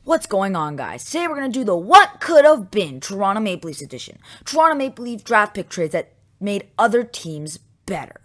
What's going on, guys? Today we're going to do the What Could Have Been Toronto Maple Leafs edition. Toronto Maple Leaf draft pick trades that made other teams better.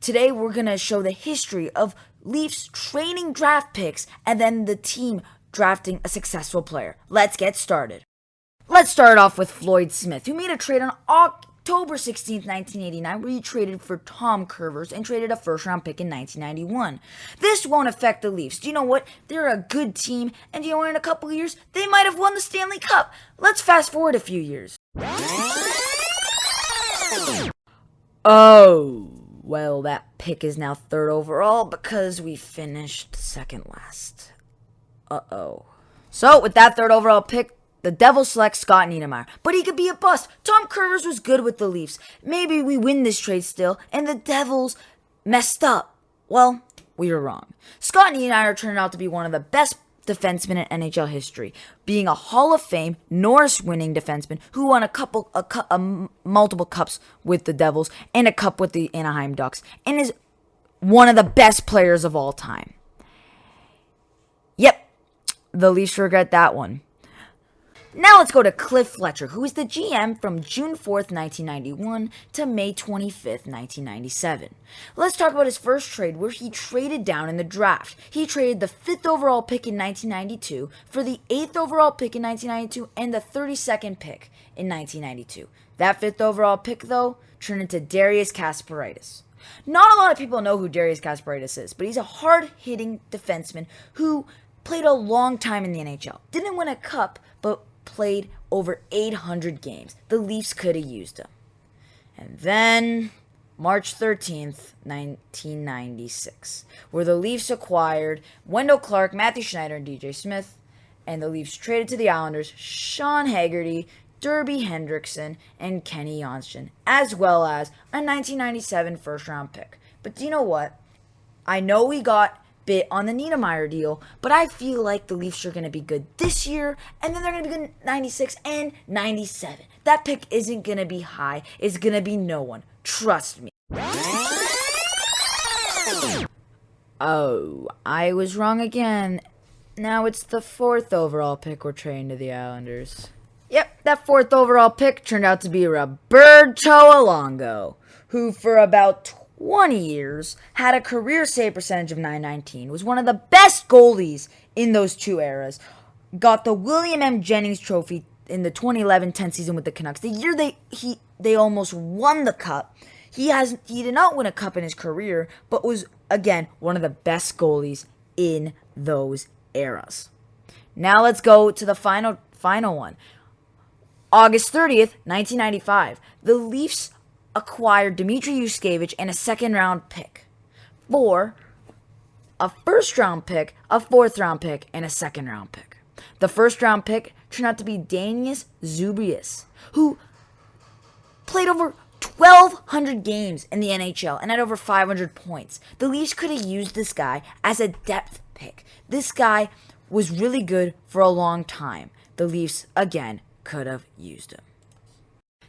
Today we're going to show the history of Leafs trading draft picks and then the team drafting a successful player. Let's get started. Let's start off with Floyd Smith, who made a trade on October 16th, 1989, where he traded for Tom Curvers and traded a first-round pick in 1991. This won't affect the Leafs. Do you know what? They're a good team, and you know, in a couple of years, they might have won the Stanley Cup. Let's fast forward a few years. Oh, well, that pick is now third overall because we finished second last. Uh-oh. So, with that third overall pick, the Devils select Scott Niedermayer, but he could be a bust. Tom Curvers was good with the Leafs. Maybe we win this trade still, and the Devils messed up. Well, we were wrong. Scott Niedermayer turned out to be one of the best defensemen in NHL history, being a Hall of Fame, Norris-winning defenseman who won multiple cups with the Devils and a cup with the Anaheim Ducks, and is one of the best players of all time. Yep, the Leafs regret that one. Now let's go to Cliff Fletcher, who is the GM from June 4th, 1991 to May 25th, 1997. Let's talk about his first trade, where he traded down in the draft. He traded the 5th overall pick in 1992 for the 8th overall pick in 1992 and the 32nd pick in 1992. That 5th overall pick, though, turned into Darius Kasparaitis. Not a lot of people know who Darius Kasparaitis is, but he's a hard-hitting defenseman who played a long time in the NHL. Didn't win a cup, but played over 800 games. The Leafs could have used him. And then, March 13th, 1996, where the Leafs acquired Wendell Clark, Matthew Schneider, and DJ Smith, and the Leafs traded to the Islanders Sean Haggerty, Derby Hendrickson, and Kenny Johnston, as well as a 1997 first-round pick. But do you know what? I know we got bit on the Niedermayer deal, but I feel like the Leafs are going to be good this year, and then they're going to be good in 96 and 97. That pick isn't going to be high. It's going to be no one. Trust me. Oh, I was wrong again. Now it's the 4th overall pick we're trading to the Islanders. Yep, that 4th overall pick turned out to be Roberto Luongo, who for about 20 years, had a career save percentage of .919, was one of the best goalies in those two eras, got the William M. Jennings Trophy in the 2011-10 season with the Canucks. The year they almost won the cup. He did not win a cup in his career, but was, again, one of the best goalies in those eras. Now let's go to the final one. August 30th, 1995. The Leafs acquired Dmitry Yushkevich and a second-round pick for a first-round pick, a fourth-round pick, and a second-round pick. The first-round pick turned out to be Danius Zubrius, who played over 1,200 games in the NHL and had over 500 points. The Leafs could have used this guy as a depth pick. This guy was really good for a long time. The Leafs, again, could have used him.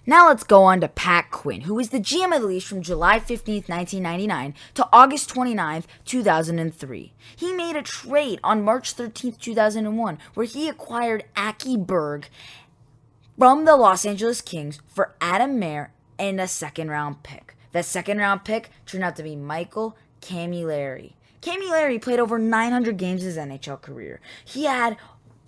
Now let's go on to Pat Quinn, who was the GM of the Leafs from July 15th, 1999 to August 29th, 2003. He made a trade on March 13th, 2001, where he acquired Burke from the Los Angeles Kings for Adam Mayer and a second-round pick. That second-round pick turned out to be Michael Camilleri. Camilleri played over 900 games in his NHL career. He had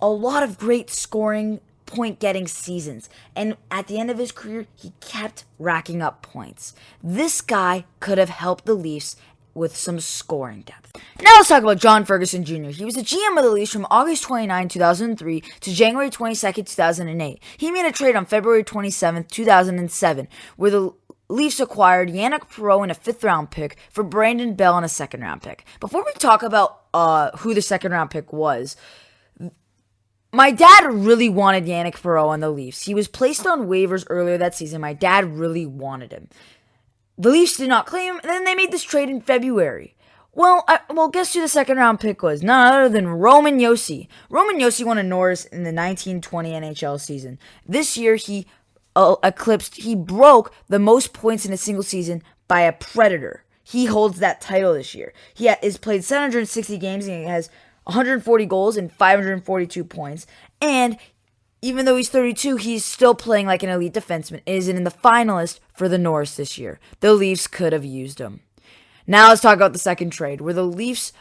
a lot of great scoring point-getting seasons, and at the end of his career, he kept racking up points. This guy could have helped the Leafs with some scoring depth. Now let's talk about John Ferguson Jr. He was the GM of the Leafs from August 29, 2003 to January 22, 2008. He made a trade on February 27, 2007, where the Leafs acquired Yannick Perreault and a 5th-round pick for Brandon Bell and a 2nd-round pick. Before we talk about who the 2nd-round pick was, my dad really wanted Yannick Perreault on the Leafs. He was placed on waivers earlier that season. My dad really wanted him. The Leafs did not claim him, and then they made this trade in February. Well, guess who the 2nd-round pick was? None other than Roman Josi. Roman Josi won a Norris in the 1920 NHL season. This year, he broke the most points in a single season by a Predator. He holds that title this year. He has played 760 games, and he has 140 goals and 542 points. And even though he's 32, he's still playing like an elite defenseman. Is in the finalist for the Norris this year. The Leafs could have used him. Now let's talk about the second trade, where the Leafs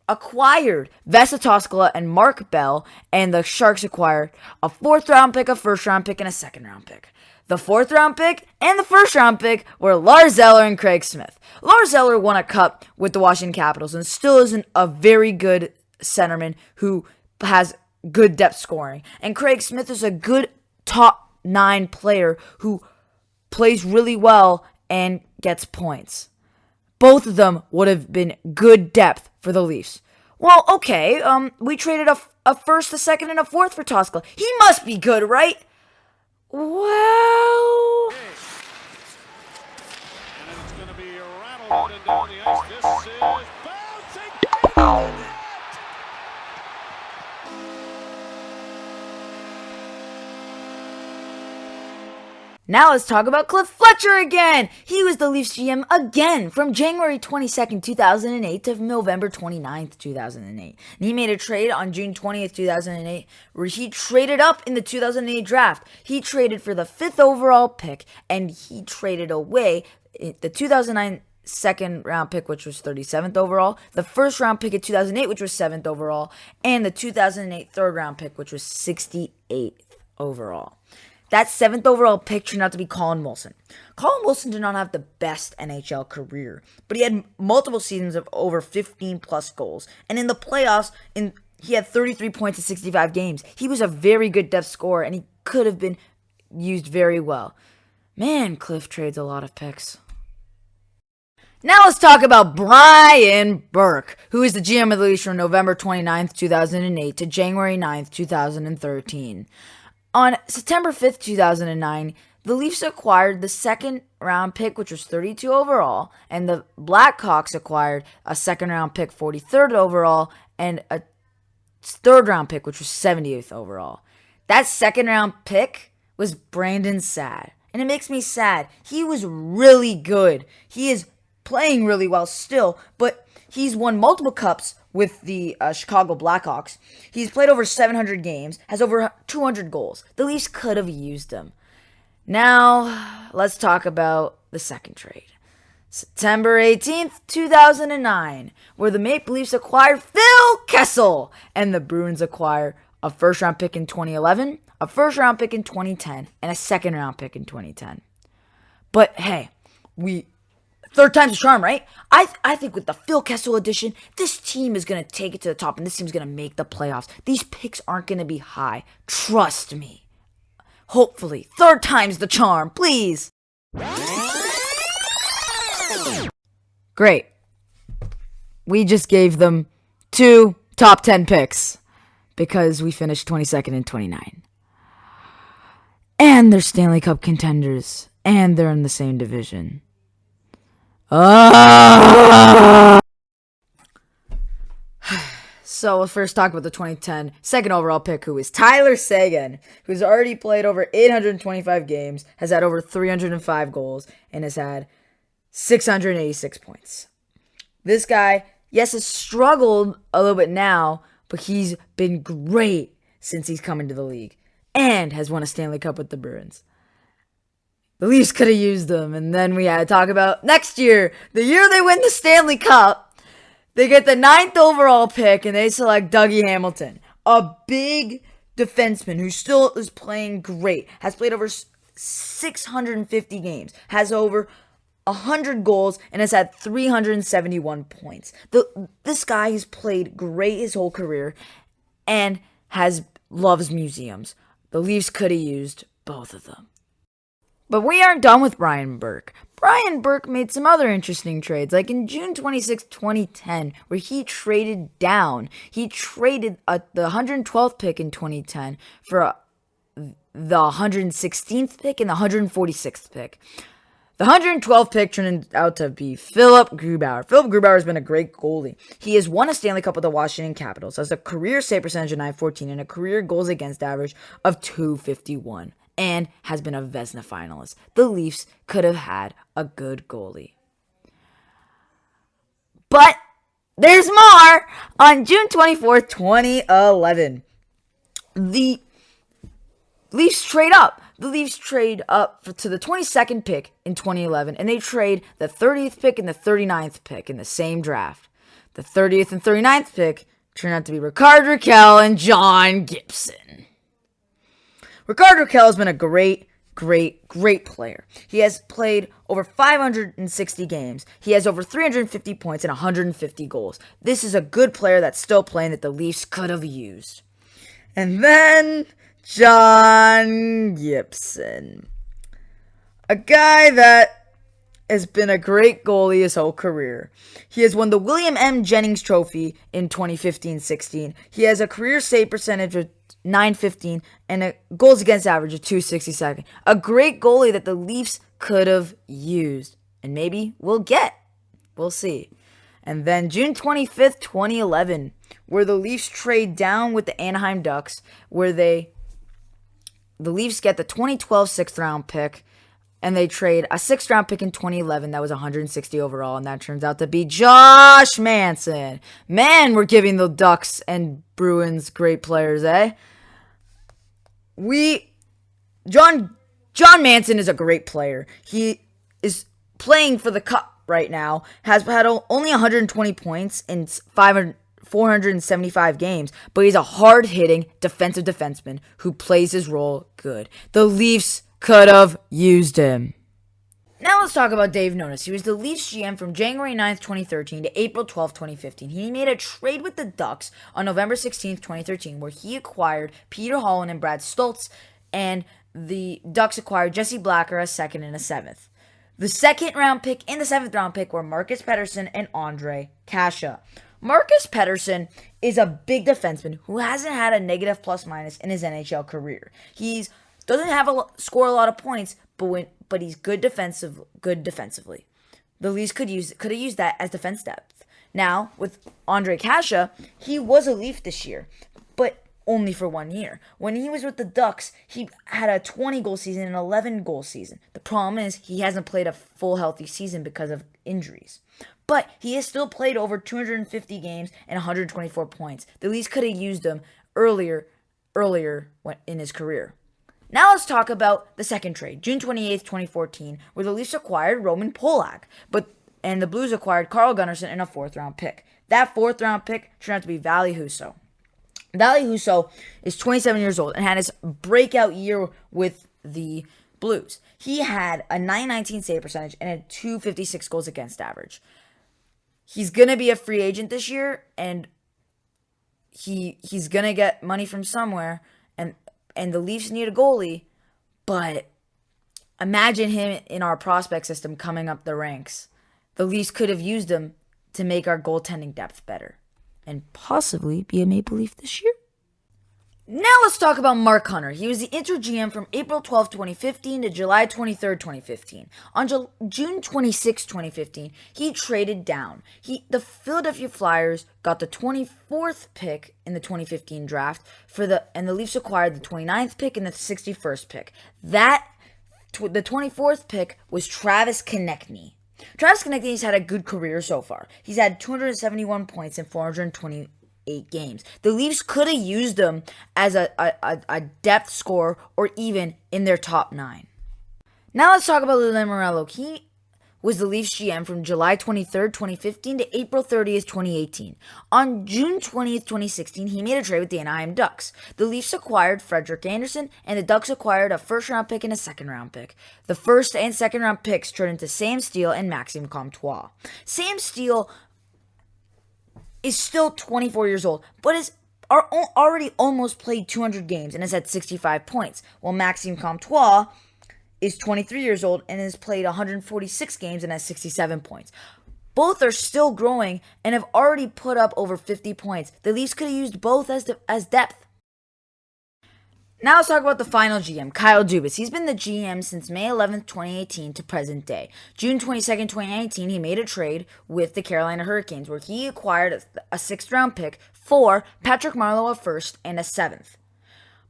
acquired Vesa Toskala and Mark Bell, and the Sharks acquired a 4th-round pick, a 1st-round pick, and a 2nd-round pick. The 4th-round pick and the 1st-round pick were Lars Eller and Craig Smith. Lars Eller won a cup with the Washington Capitals and still isn't a very good centerman who has good depth scoring. And Craig Smith is a good top 9 player who plays really well and gets points. Both of them would have been good depth for the Leafs. Well, okay, we traded a 1st, a 2nd, and a 4th for Toskala. He must be good, right? Well... And it's going to be rattled and down the ice. This is bouncing. Now let's talk about Cliff Fletcher again. He was the Leafs GM again from January 22nd, 2008 to November 29th, 2008. And he made a trade on June 20th, 2008 where he traded up in the 2008 draft. He traded for the 5th overall pick and he traded away the 2009 2nd-round pick, which was 37th overall, the 1st-round pick in 2008, which was 7th overall, and the 2008 3rd-round pick, which was 68th overall. That 7th overall pick turned out to be Colin Wilson. Colin Wilson did not have the best NHL career, but he had multiple seasons of over 15-plus goals. And in the playoffs, he had 33 points in 65 games. He was a very good depth scorer, and he could have been used very well. Man, Cliff trades a lot of picks. Now let's talk about Brian Burke, who is the GM of the Leafs from November 29th, 2008 to January 9th, 2013. On September 5th, 2009, the Leafs acquired the 2nd-round pick, which was 32 overall, and the Blackhawks acquired a 2nd-round pick, 43rd overall, and a 3rd-round pick, which was 70th overall. That 2nd-round pick was Brandon Saad, and it makes me sad. He was really good. He is playing really well still, but he's won multiple cups with the Chicago Blackhawks. He's played over 700 games, has over 200 goals. The Leafs could have used him. Now, let's talk about the second trade. September 18th, 2009, where the Maple Leafs acquired Phil Kessel, and the Bruins acquire a 1st-round pick in 2011, a 1st-round pick in 2010, and a 2nd-round pick in 2010. But hey, third time's a charm, right? I think with the Phil Kessel edition, this team is going to take it to the top, and this team's going to make the playoffs. These picks aren't going to be high. Trust me. Hopefully. Third time's the charm, please. Great. We just gave them 2 top 10 picks because we finished 22nd and 29. And they're Stanley Cup contenders, and they're in the same division. So we'll first talk about the 2010 2nd overall pick, who is Tyler Seguin, who's already played over 825 games, has had over 305 goals, and has had 686 points. This guy, yes, has struggled a little bit now, but he's been great since he's come into the league, and has won a Stanley Cup with the Bruins. The Leafs could have used them, and then we had to talk about next year, the year they win the Stanley Cup. They get the 9th overall pick, and they select Dougie Hamilton, a big defenseman who still is playing great, has played over 650 games, has over 100 goals, and has had 371 points. This guy has played great his whole career, and loves museums. The Leafs could have used both of them. But we aren't done with Brian Burke. Brian Burke made some other interesting trades, like in June 26, 2010, where he traded down. He traded the 112th pick in 2010 for the 116th pick and the 146th pick. The 112th pick turned out to be Philip Grubauer. Philip Grubauer has been a great goalie. He has won a Stanley Cup with the Washington Capitals, has a career save percentage of .914 and a career goals against average of .251. And has been a Vezina finalist. The Leafs could have had a good goalie. But there's more! On June 24th, 2011, the Leafs trade up. The Leafs trade up to the 22nd pick in 2011, and they trade the 30th pick and the 39th pick in the same draft. The 30th and 39th pick turned out to be Rickard Rakell and John Gibson. Rickard Rakell has been a great player. He has played over 560 games. He has over 350 points and 150 goals. This is a good player that's still playing that the Leafs could have used. And then John Gibson, a guy that has been a great goalie his whole career. He has won the William M. Jennings Trophy in 2015-16. He has a career save percentage of .915 and a goals against average of .267. A great goalie that the Leafs could have used and maybe will get. We'll see. And then June 25th, 2011, where the Leafs trade down with the Anaheim Ducks, where the Leafs get the 2012 6th-round pick, and they trade a 6th-round pick in 2011 that was 160 overall, and that turns out to be Josh Manson. Man, we're giving the Ducks and Bruins great players, eh? John Manson is a great player. He is playing for the Cup right now, has had only 120 points in 475 games, but he's a hard-hitting defensive defenseman who plays his role good. The Leafs could have used him. Now let's talk about Dave Nonis. He was the Leafs GM from January 9th, 2013 to April 12th, 2015. He made a trade with the Ducks on November 16th, 2013, where he acquired Peter Holland and Brad Stoltz, and the Ducks acquired Jesse Blacker, a 2nd and a 7th. The 2nd-round pick and the 7th-round pick were Marcus Pettersson and Ondrej Kase. Marcus Pettersson is a big defenseman who hasn't had a negative plus-minus in his NHL career. He doesn't score a lot of points, but he's good defensively. The Leafs could have used that as defense depth. Now, with Ondrej Kase, he was a Leaf this year, but only for 1 year. When he was with the Ducks, he had a 20-goal season and 11-goal season. The problem is he hasn't played a full healthy season because of injuries. But he has still played over 250 games and 124 points. The Leafs could have used him earlier in his career. Now let's talk about the second trade, June 28th, 2014, where the Leafs acquired Roman Polak, and the Blues acquired Carl Gunnarsson and a 4th-round pick. That 4th-round pick turned out to be Ville Husso. Ville Husso is 27 years old and had his breakout year with the Blues. He had a .919 save percentage and a .256 goals against average. He's going to be a free agent this year, and he's going to get money from somewhere, and the Leafs need a goalie, but imagine him in our prospect system coming up the ranks. The Leafs could have used him to make our goaltending depth better and possibly be a Maple Leaf this year. Now let's talk about Mark Hunter. He was the Inter GM from April 12, 2015 to July 23, 2015. On June 26, 2015, he traded down. The Philadelphia Flyers got the 24th pick in the 2015 draft and the Leafs acquired the 29th pick and the 61st pick. The 24th pick was Travis Konecny. Travis Konecny's had a good career so far. He's had 271 points in 428 games. The Leafs could have used him as a depth scorer or even in their top 9. Now let's talk about Lou Lamoriello. He was the Leafs GM from July 23rd, 2015 to April 30th, 2018. On June 20th, 2016, he made a trade with the Anaheim Ducks. The Leafs acquired Frederik Andersen, and the Ducks acquired a 1st-round pick and a 2nd-round pick. The 1st and 2nd-round picks turned into Sam Steele and Maxime Comtois. Sam Steele is still 24 years old, but has already almost played 200 games and has had 65 points, while Maxime Comtois is 23 years old and has played 146 games and has 67 points. Both are still growing and have already put up over 50 points. The Leafs could have used both as depth. Now let's talk about the final GM, Kyle Dubas. He's been the GM since May 11th, 2018 to present day. June 22nd, 2019, he made a trade with the Carolina Hurricanes where he acquired a 6th-round pick for Patrick Marleau, a 1st and a 7th.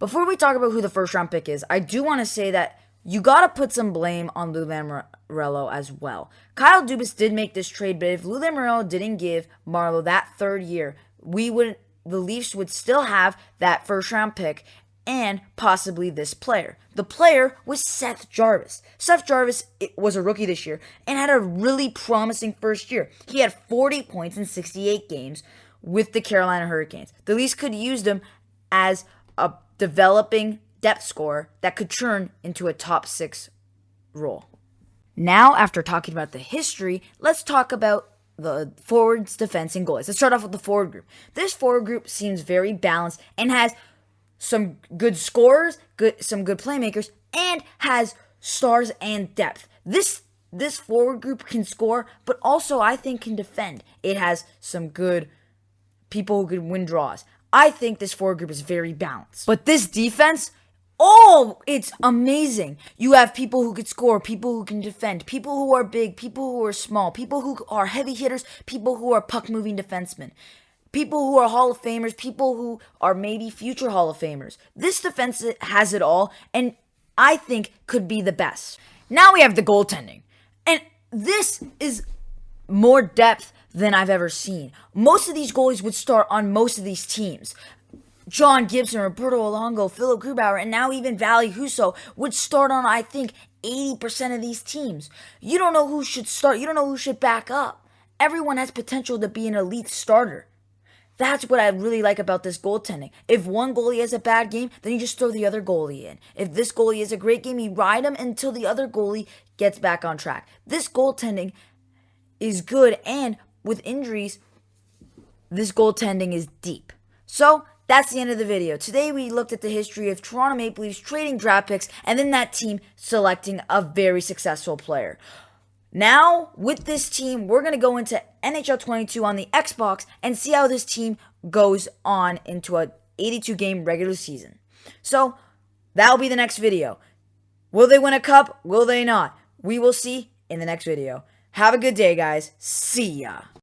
Before we talk about who the 1st-round pick is, I do want to say that you got to put some blame on Lou Lamoriello as well. Kyle Dubas did make this trade, but if Lou Lamoriello didn't give Marlowe that third year, the Leafs would still have that first-round pick and possibly this player. The player was Seth Jarvis. Seth Jarvis was a rookie this year and had a really promising first year. He had 40 points in 68 games with the Carolina Hurricanes. The Leafs could use him as a developing depth scorer that could turn into a top 6 role. Now, after talking about the history, let's talk about the forwards, defense, and goalies. Let's start off with the forward group. This forward group seems very balanced and has some good scorers, some good playmakers, and has stars and depth. This forward group can score, but also I think can defend. It has some good people who can win draws. I think this forward group is very balanced. But this defense, it's amazing. You have people who can score, people who can defend, people who are big, people who are small, people who are heavy hitters, people who are puck-moving defensemen, people who are Hall of Famers, people who are maybe future Hall of Famers. This defense has it all, and I think could be the best. Now we have the goaltending. And this is more depth than I've ever seen. Most of these goalies would start on most of these teams. John Gibson, Roberto Luongo, Philip Grubauer, and now even Valley Husso would start on, I think, 80% of these teams. You don't know who should start. You don't know who should back up. Everyone has potential to be an elite starter. That's what I really like about this goaltending. If one goalie has a bad game, then you just throw the other goalie in. If this goalie has a great game, you ride him until the other goalie gets back on track. This goaltending is good, and with injuries, this goaltending is deep. So, that's the end of the video. Today we looked at the history of Toronto Maple Leafs trading draft picks and then that team selecting a very successful player. Now, with this team, we're going to go into NHL 22 on the Xbox and see how this team goes on into a 82-game regular season. So, that'll be the next video. Will they win a cup? Will they not? We will see in the next video. Have a good day, guys. See ya.